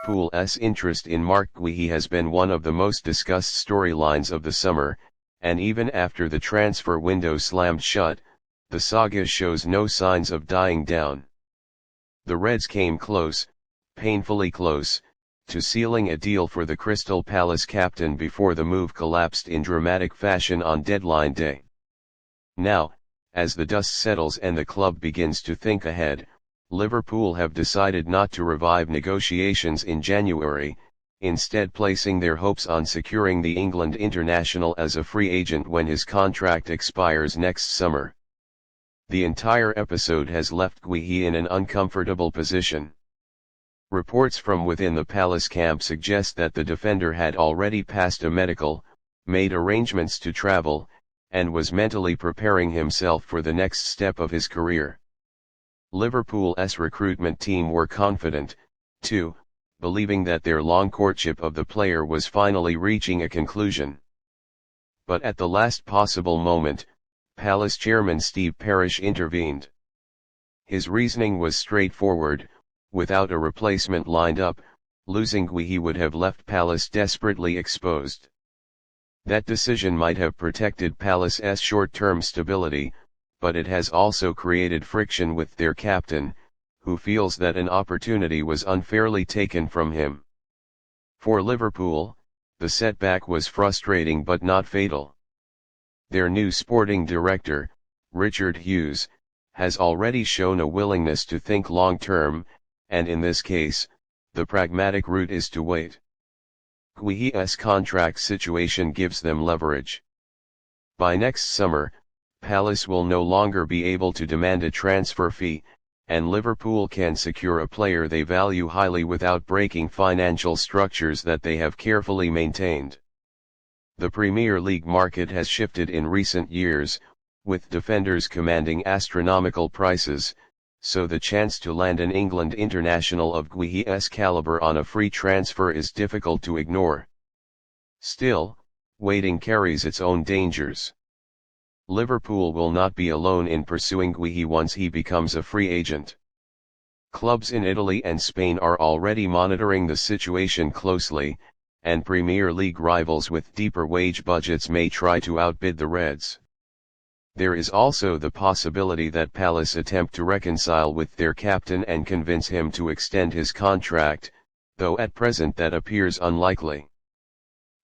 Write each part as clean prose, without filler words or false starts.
Liverpool's interest in Marc Guéhi has been one of the most discussed storylines of the summer, and even after the transfer window slammed shut, the saga shows no signs of dying down. The Reds came close, painfully close, to sealing a deal for the Crystal Palace captain before the move collapsed in dramatic fashion on deadline day. Now, as the dust settles and the club begins to think ahead, Liverpool have decided not to revive negotiations in January, instead placing their hopes on securing the England international as a free agent when his contract expires next summer. The entire episode has left Guéhi in an uncomfortable position. Reports from within the Palace camp suggest that the defender had already passed a medical, made arrangements to travel, and was mentally preparing himself for the next step of his career. Liverpool's recruitment team were confident, too, believing that their long courtship of the player was finally reaching a conclusion. But at the last possible moment, Palace chairman Steve Parish intervened. His reasoning was straightforward: without a replacement lined up, losing Guéhi would have left Palace desperately exposed. That decision might have protected Palace's short-term stability, but it has also created friction with their captain, who feels that an opportunity was unfairly taken from him. For Liverpool, the setback was frustrating but not fatal. Their new sporting director, Richard Hughes, has already shown a willingness to think long-term, and in this case, the pragmatic route is to wait. Guéhi's contract situation gives them leverage. By next summer, Palace will no longer be able to demand a transfer fee, and Liverpool can secure a player they value highly without breaking financial structures that they have carefully maintained. The Premier League market has shifted in recent years, with defenders commanding astronomical prices, so the chance to land an England international of Guéhi's caliber on a free transfer is difficult to ignore. Still, waiting carries its own dangers. Liverpool will not be alone in pursuing Guéhi once he becomes a free agent. Clubs in Italy and Spain are already monitoring the situation closely, and Premier League rivals with deeper wage budgets may try to outbid the Reds. There is also the possibility that Palace attempt to reconcile with their captain and convince him to extend his contract, though at present that appears unlikely.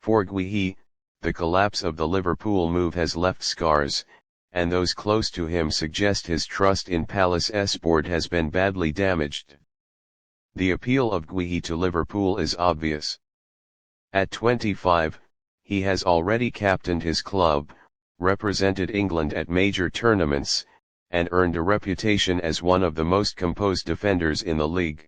For Guéhi, the collapse of the Liverpool move has left scars, and those close to him suggest his trust in Palace's board has been badly damaged. The appeal of Guéhi to Liverpool is obvious. At 25, he has already captained his club, represented England at major tournaments, and earned a reputation as one of the most composed defenders in the league.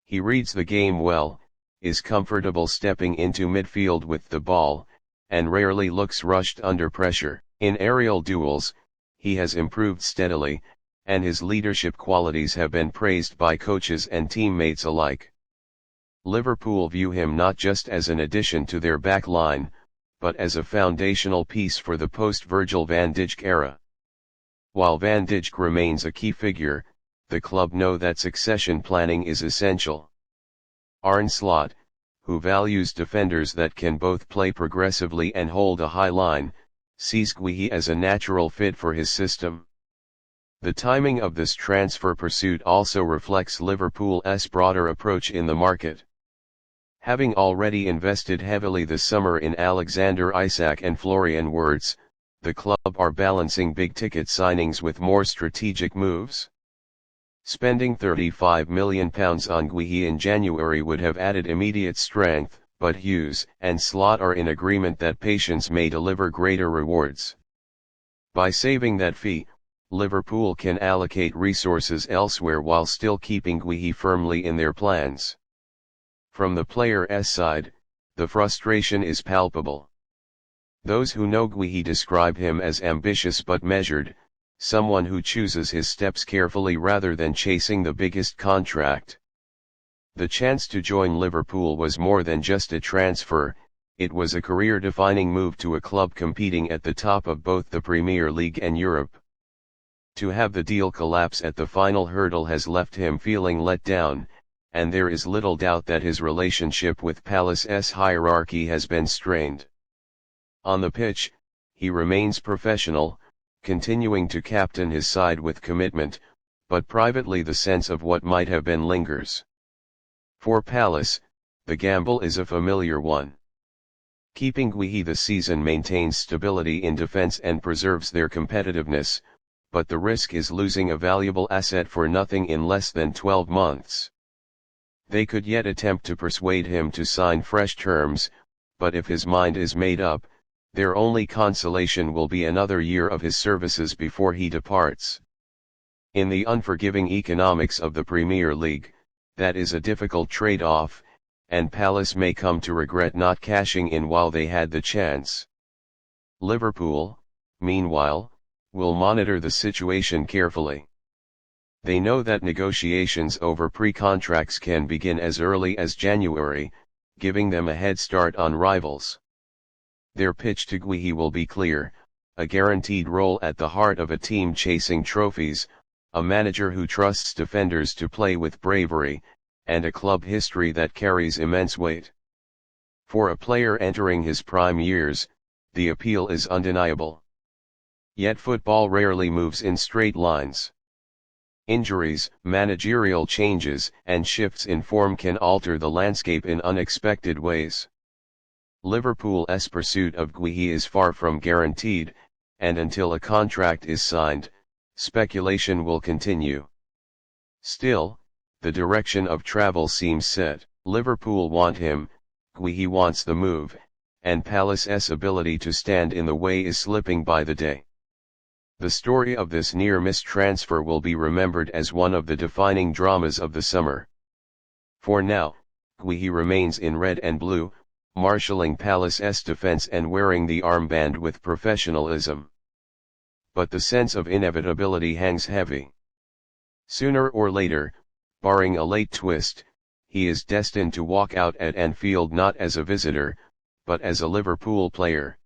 He reads the game well, is comfortable stepping into midfield with the ball, and rarely looks rushed under pressure. In aerial duels, he has improved steadily, and his leadership qualities have been praised by coaches and teammates alike. Liverpool view him not just as an addition to their back line, but as a foundational piece for the post-Virgil van Dijk era. While Van Dijk remains a key figure, the club know that succession planning is essential. Arne Slot, who values defenders that can both play progressively and hold a high line, sees Guéhi as a natural fit for his system. The timing of this transfer pursuit also reflects Liverpool's broader approach in the market. Having already invested heavily this summer in Alexander Isak and Florian Wirtz, the club are balancing big-ticket signings with more strategic moves. Spending £35 million on Guéhi in January would have added immediate strength, but Hughes and Slot are in agreement that patience may deliver greater rewards. By saving that fee, Liverpool can allocate resources elsewhere while still keeping Guéhi firmly in their plans. From the player's side, the frustration is palpable. Those who know Guéhi describe him as ambitious but measured, someone who chooses his steps carefully rather than chasing the biggest contract. The chance to join Liverpool was more than just a transfer, it was a career-defining move to a club competing at the top of both the Premier League and Europe. To have the deal collapse at the final hurdle has left him feeling let down, and there is little doubt that his relationship with Palace's hierarchy has been strained. On the pitch, he remains professional, continuing to captain his side with commitment, but privately the sense of what might have been lingers. For Palace, the gamble is a familiar one. Keeping Guéhi this season maintains stability in defense and preserves their competitiveness, but the risk is losing a valuable asset for nothing in less than 12 months. They could yet attempt to persuade him to sign fresh terms, but if his mind is made up, their only consolation will be another year of his services before he departs. In the unforgiving economics of the Premier League, that is a difficult trade-off, and Palace may come to regret not cashing in while they had the chance. Liverpool, meanwhile, will monitor the situation carefully. They know that negotiations over pre-contracts can begin as early as January, giving them a head start on rivals. Their pitch to Guéhi will be clear: a guaranteed role at the heart of a team chasing trophies, a manager who trusts defenders to play with bravery, and a club history that carries immense weight. For a player entering his prime years, the appeal is undeniable. Yet football rarely moves in straight lines. Injuries, managerial changes, and shifts in form can alter the landscape in unexpected ways. Liverpool's pursuit of Guéhi is far from guaranteed, and until a contract is signed, speculation will continue. Still, the direction of travel seems set. Liverpool want him, Guéhi wants the move, and Palace's ability to stand in the way is slipping by the day. The story of this near-miss transfer will be remembered as one of the defining dramas of the summer. For now, Guéhi remains in red and blue, marshalling Palace's defense and wearing the armband with professionalism. But the sense of inevitability hangs heavy. Sooner or later, barring a late twist, he is destined to walk out at Anfield not as a visitor, but as a Liverpool player.